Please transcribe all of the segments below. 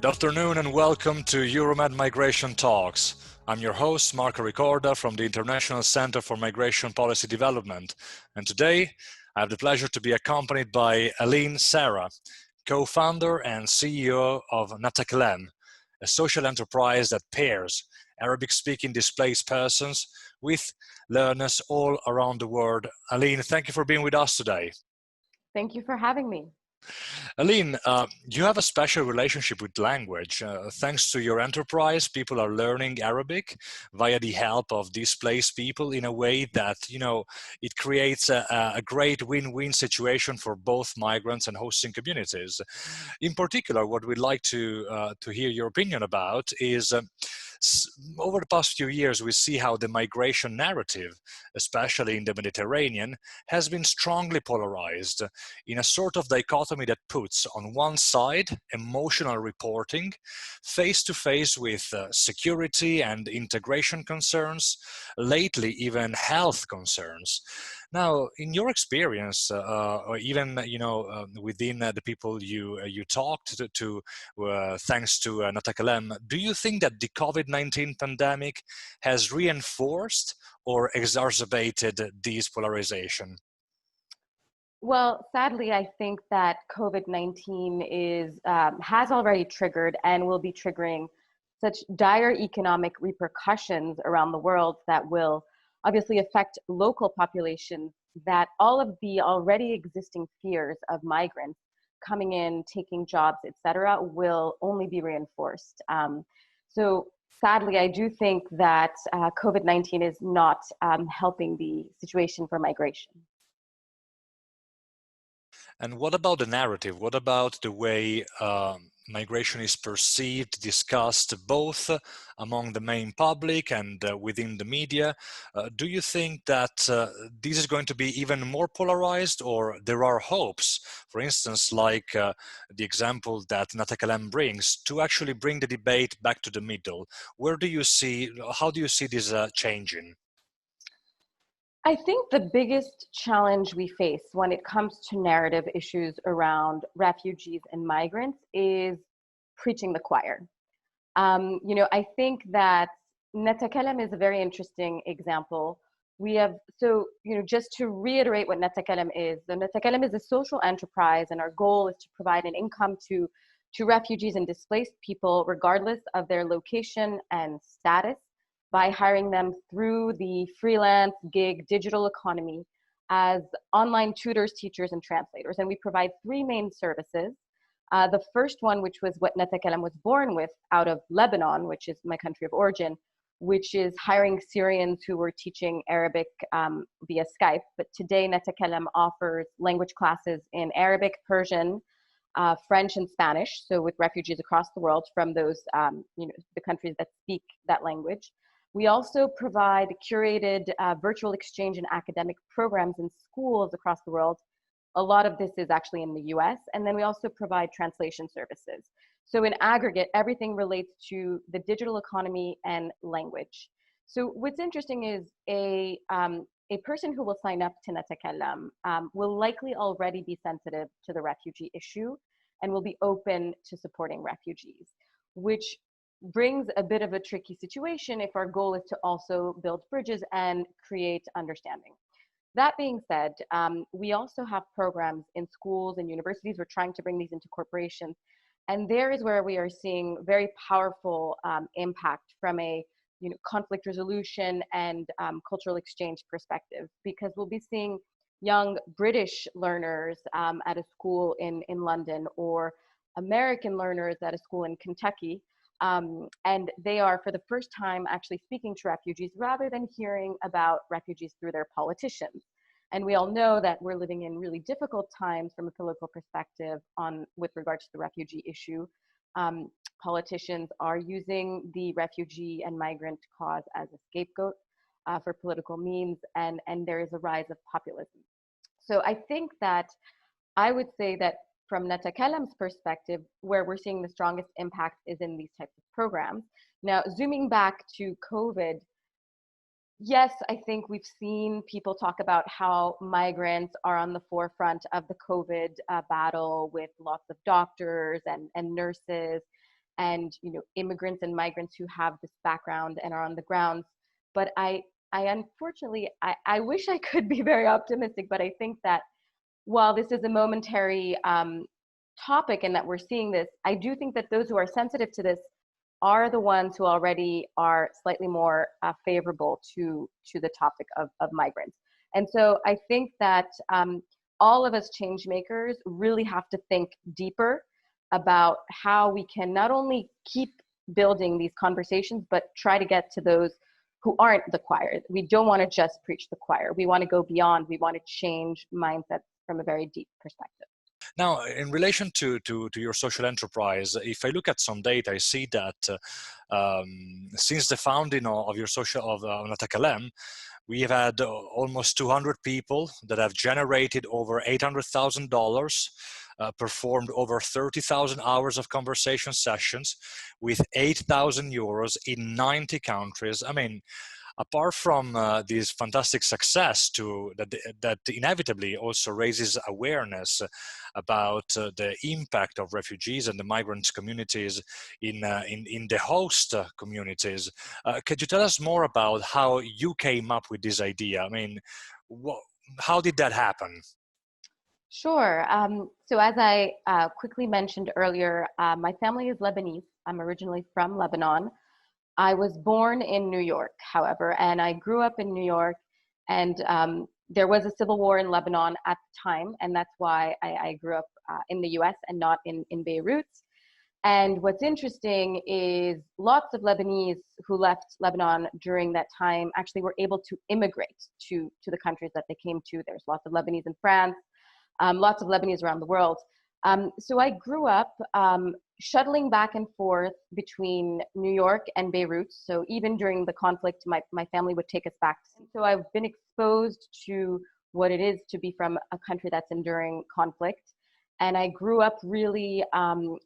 Good afternoon and welcome to EUROMED Migration Talks. I'm your host, Marco Ricorda from the International Center for Migration Policy Development. And today, I have the pleasure to be accompanied by Aline Sara, co-founder and CEO of NaTakallam, a social enterprise that pairs Arabic-speaking displaced persons with learners all around the world. Aline, thank you for being with us today. Thank you for having me. Aline, you have a special relationship with language. Thanks to your enterprise, people are learning Arabic via the help of displaced people in a way that, it creates a great win-win situation for both migrants and hosting communities. In particular, what we'd like to hear your opinion about is over the past few years, we see how the migration narrative, especially in the Mediterranean, has been strongly polarized in a sort of dichotomy that puts on one side emotional reporting face to face with security and integration concerns, lately even health concerns. Now, in your experience, or even within the people you talked to thanks to NaTakallam, do you think that the COVID-19 pandemic has reinforced or exacerbated this polarization? Well, sadly, I think that COVID-19 has already triggered and will be triggering such dire economic repercussions around the world that will obviously affect local populations, that all of the already existing fears of migrants coming in, taking jobs, etc., will only be reinforced. So sadly, I do think that COVID-19 is not helping the situation for migration. And what about the narrative? What about the way migration is perceived, discussed both among the main public and within the media? Do you think that this is going to be even more polarized, or there are hopes, for instance, like the example that NaTakallam brings, to actually bring the debate back to the middle? How do you see this changing? I think the biggest challenge we face when it comes to narrative issues around refugees and migrants is preaching the choir. I think that NaTakallam is a very interesting example. Just to reiterate what NaTakallam is, the NaTakallam is a social enterprise, and our goal is to provide an income to refugees and displaced people, regardless of their location and status, by hiring them through the freelance gig digital economy as online tutors, teachers, and translators. And we provide three main services. The first one, which was what NaTakallam was born with out of Lebanon, which is my country of origin, which is hiring Syrians who were teaching Arabic via Skype. But today, NaTakallam offers language classes in Arabic, Persian, French, and Spanish. So with refugees across the world from those, the countries that speak that language. We also provide curated virtual exchange and academic programs in schools across the world. A lot of this is actually in the US. And then we also provide translation services. So in aggregate, everything relates to the digital economy and language. So what's interesting is a person who will sign up to NaTakallam will likely already be sensitive to the refugee issue and will be open to supporting refugees, which brings a bit of a tricky situation if our goal is to also build bridges and create understanding. That being said, we also have programs in schools and universities. We're trying to bring these into corporations. And there is where we are seeing very powerful impact from a conflict resolution and cultural exchange perspective, because we'll be seeing young British learners at a school in London, or American learners at a school in Kentucky. And they are, for the first time, actually speaking to refugees rather than hearing about refugees through their politicians. And we all know that we're living in really difficult times from a political perspective with regards to the refugee issue. Politicians are using the refugee and migrant cause as a scapegoat for political means, and there is a rise of populism. So I think that I would say that from NaTakallam's perspective, where we're seeing the strongest impact is in these types of programs. Now, zooming back to COVID, yes, I think we've seen people talk about how migrants are on the forefront of the COVID battle, with lots of doctors and nurses. and immigrants and migrants who have this background and are on the grounds. But I unfortunately, I wish I could be very optimistic, but I think that while this is a momentary topic and that we're seeing this, I do think that those who are sensitive to this are the ones who already are slightly more favorable to the topic of migrants. And so I think that all of us change makers really have to think deeper about how we can not only keep building these conversations, but try to get to those who aren't the choir. We don't want to just preach the choir. We want to go beyond. We want to change mindsets from a very deep perspective. Now, in relation to your social enterprise, if I look at some data, I see that since the founding of your of NaTakallam, we have had almost 200 people that have generated over $800,000, performed over 30,000 hours of conversation sessions with 8,000 euros in 90 countries. I mean, apart from this fantastic success that inevitably also raises awareness about the impact of refugees and the migrant communities in the host communities, could you tell us more about how you came up with this idea? I mean, how did that happen? Sure. So as I quickly mentioned earlier, my family is Lebanese. I'm originally from Lebanon. I was born in New York, however, and I grew up in New York, and there was a civil war in Lebanon at the time, and that's why I grew up in the US and not in Beirut. And what's interesting is lots of Lebanese who left Lebanon during that time actually were able to immigrate to the countries that they came to. There's lots of Lebanese in France, lots of Lebanese around the world. So I grew up shuttling back and forth between New York and Beirut. So even during the conflict, my family would take us back. So I've been exposed to what it is to be from a country that's enduring conflict. And I grew up really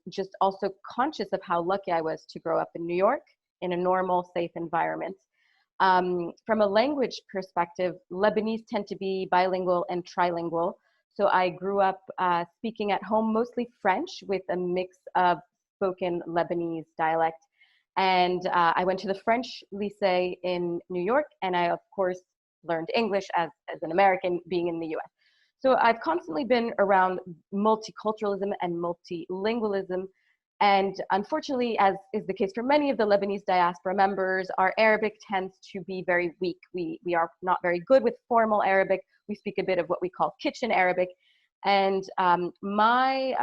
just also conscious of how lucky I was to grow up in New York in a normal, safe environment. From a language perspective, Lebanese tend to be bilingual and trilingual. So I grew up speaking at home mostly French with a mix of spoken Lebanese dialect. And I went to the French lycée in New York, and I, of course, learned English as an American being in the US. So I've constantly been around multiculturalism and multilingualism. And unfortunately, as is the case for many of the Lebanese diaspora members, our Arabic tends to be very weak. We are not very good with formal Arabic. We speak a bit of what we call kitchen Arabic. And my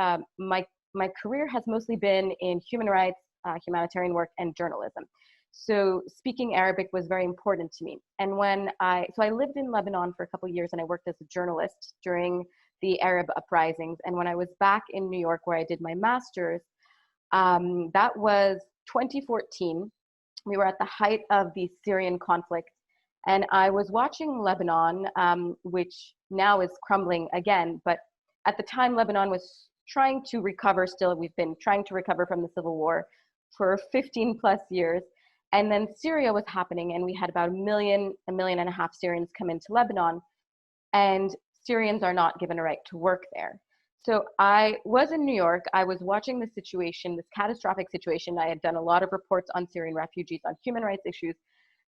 career has mostly been in human rights, humanitarian work, and journalism. So speaking Arabic was very important to me. And so I lived in Lebanon for a couple of years, and I worked as a journalist during the Arab uprisings. And when I was back in New York, where I did my master's, that was 2014. We were at the height of the Syrian conflict. And I was watching Lebanon, which now is crumbling again. But at the time, Lebanon was trying to recover still. We've been trying to recover from the civil war for 15 plus years. And then Syria was happening, and we had about a million and a half Syrians come into Lebanon. And Syrians are not given a right to work there. So I was in New York. I was watching the situation, this catastrophic situation. I had done a lot of reports on Syrian refugees, on human rights issues.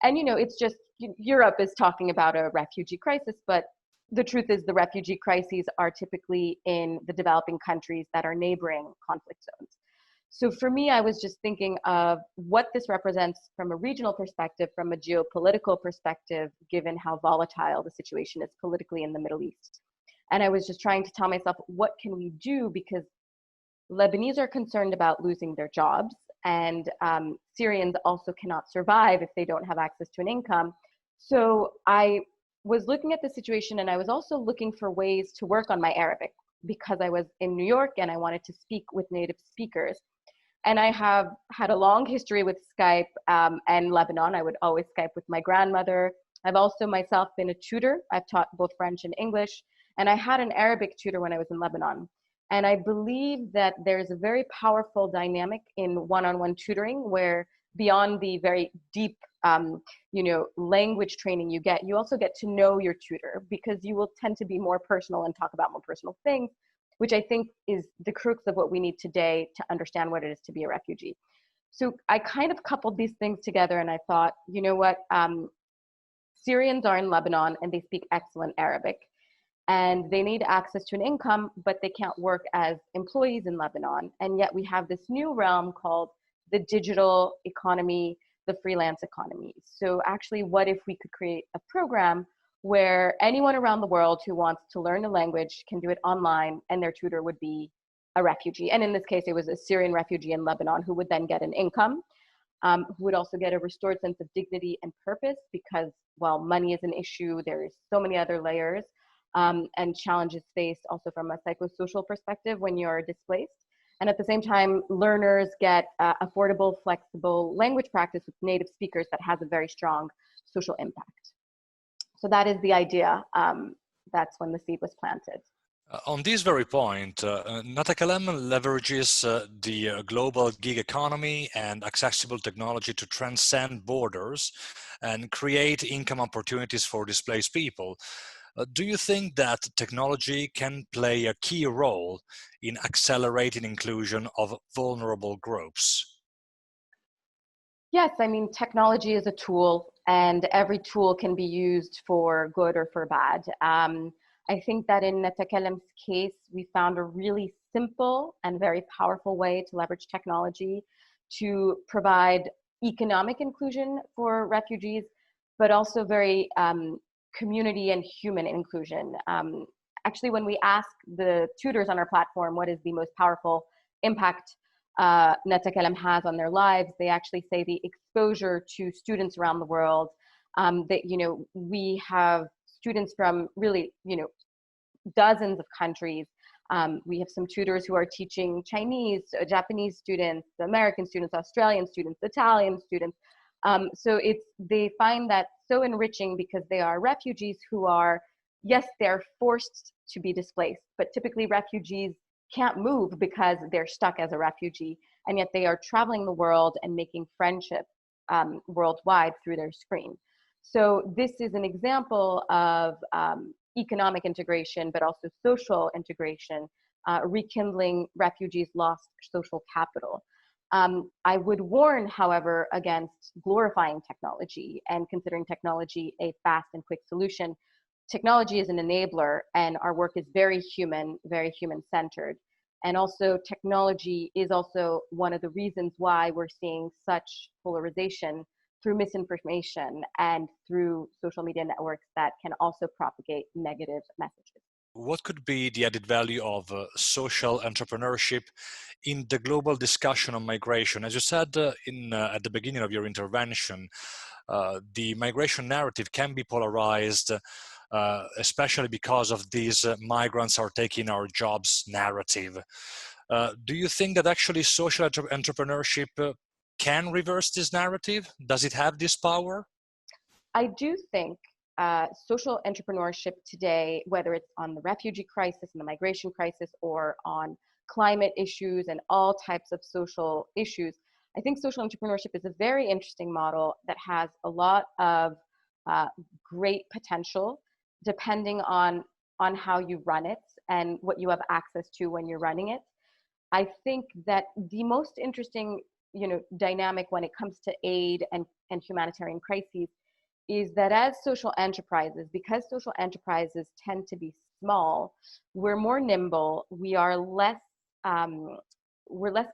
And, it's just, Europe is talking about a refugee crisis, but the truth is the refugee crises are typically in the developing countries that are neighboring conflict zones. So for me, I was just thinking of what this represents from a regional perspective, from a geopolitical perspective, given how volatile the situation is politically in the Middle East. And I was just trying to tell myself, what can we do? Because Lebanese are concerned about losing their jobs, and Syrians also cannot survive if they don't have access to an income. So I was looking at the situation, and I was also looking for ways to work on my Arabic, because I was in New York and I wanted to speak with native speakers. And I have had a long history with Skype and Lebanon. I would always Skype with my grandmother. I've also myself been a tutor. I've taught both French and English. And I had an Arabic tutor when I was in Lebanon. And I believe that there's a very powerful dynamic in one-on-one tutoring, where beyond the very deep language training you also get to know your tutor, because you will tend to be more personal and talk about more personal things. which I think is the crux of what we need today to understand what it is to be a refugee. So I kind of coupled these things together and I thought, you know what, Syrians are in Lebanon and they speak excellent Arabic and they need access to an income, but they can't work as employees in Lebanon. And yet we have this new realm called the digital economy, the freelance economy. So actually, what if we could create a program where anyone around the world who wants to learn a language can do it online and their tutor would be a refugee. And in this case, it was a Syrian refugee in Lebanon who would then get an income, who would also get a restored sense of dignity and purpose because while money is an issue, there's so many other layers and challenges faced also from a psychosocial perspective when you're displaced. And at the same time, learners get affordable, flexible language practice with native speakers that has a very strong social impact. So that is the idea. That's when the seed was planted. On this very point, NaTakallam leverages the global gig economy and accessible technology to transcend borders and create income opportunities for displaced people. Do you think that technology can play a key role in accelerating inclusion of vulnerable groups? Yes, I mean, technology is a tool and every tool can be used for good or for bad. I think that in NaTakallam's case, we found a really simple and very powerful way to leverage technology to provide economic inclusion for refugees, but also very community and human inclusion. Actually, when we ask the tutors on our platform what is the most powerful impact NaTakallam has on their lives, they actually say the exposure to students around the world. That, you know, we have students from really, you know, dozens of countries. We have some tutors who are teaching Chinese, Japanese students, American students, Australian students, Italian students. So they find that so enriching because they are refugees who are, yes, they're forced to be displaced, but typically refugees can't move because they're stuck as a refugee, and yet they are traveling the world and making friendship worldwide through their screen. So this is an example of economic integration, but also social integration, rekindling refugees' lost social capital. I would warn, however, against glorifying technology and considering technology a fast and quick solution. Technology is an enabler, and our work is very human-centered. And also, technology is also one of the reasons why we're seeing such polarization through misinformation and through social media networks that can also propagate negative messages. What could be the added value of social entrepreneurship in the global discussion on migration? As you said at the beginning of your intervention, the migration narrative can be polarized, especially because of these migrants are taking our jobs narrative. Do you think that actually social entrepreneurship can reverse this narrative? Does it have this power? I do think social entrepreneurship today, whether it's on the refugee crisis and the migration crisis or on climate issues and all types of social issues, I think social entrepreneurship is a very interesting model that has a lot of great potential depending on how you run it and what you have access to when you're running it. I think that the most interesting, you know, dynamic when it comes to aid and humanitarian crises is that as social enterprises, because social enterprises tend to be small, we're more nimble, we're less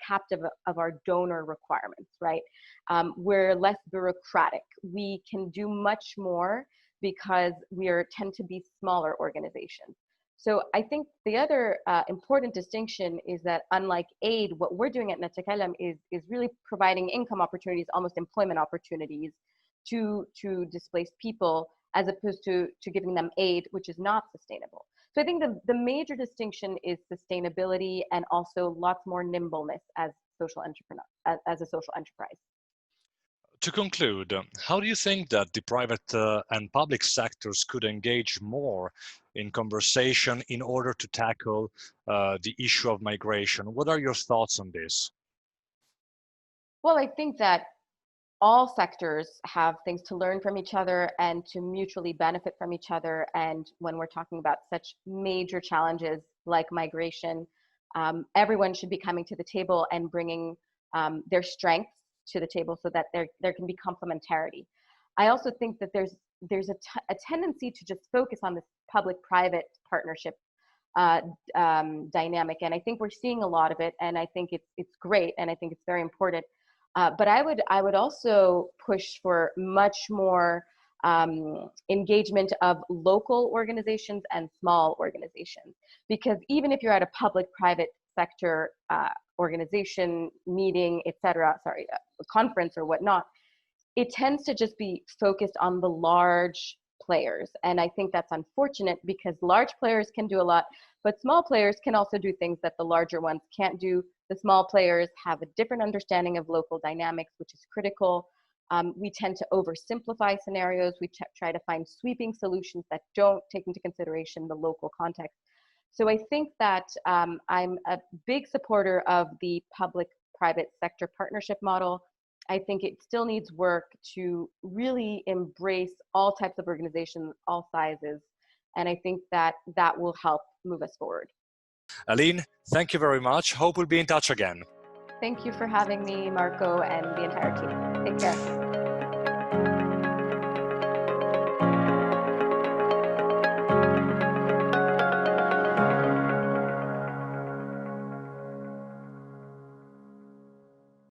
captive of our donor requirements, right? We're less bureaucratic. We can do much more because we tend to be smaller organizations. So I think the other important distinction is that unlike aid, what we're doing at NaTakallam is really providing income opportunities, almost employment opportunities to displaced people, as opposed to giving them aid, which is not sustainable. So I think the major distinction is sustainability and also lots more nimbleness as a social enterprise. To conclude, how do you think that the private and public sectors could engage more in conversation in order to tackle the issue of migration? What are your thoughts on this? Well, I think that all sectors have things to learn from each other and to mutually benefit from each other. And when we're talking about such major challenges like migration, everyone should be coming to the table and bringing their strengths to the table so that there can be complementarity. I also think that there's a tendency to just focus on this public-private partnership dynamic, and I think we're seeing a lot of it, and I think it's great, and I think it's very important. But I would also push for much more engagement of local organizations and small organizations, because even if you're at a public-private sector organization meeting, a conference or whatnot, it tends to just be focused on the large players. And I think that's unfortunate, because large players can do a lot, but small players can also do things that the larger ones can't do. The small players have a different understanding of local dynamics, which is critical. We tend to oversimplify scenarios. We try to find sweeping solutions that don't take into consideration the local context. So I think that I'm a big supporter of the public-private sector partnership model. I think it still needs work to really embrace all types of organizations, all sizes. And I think that will help move us forward. Aline, thank you very much. Hope we'll be in touch again. Thank you for having me, Marco, and the entire team. Take care.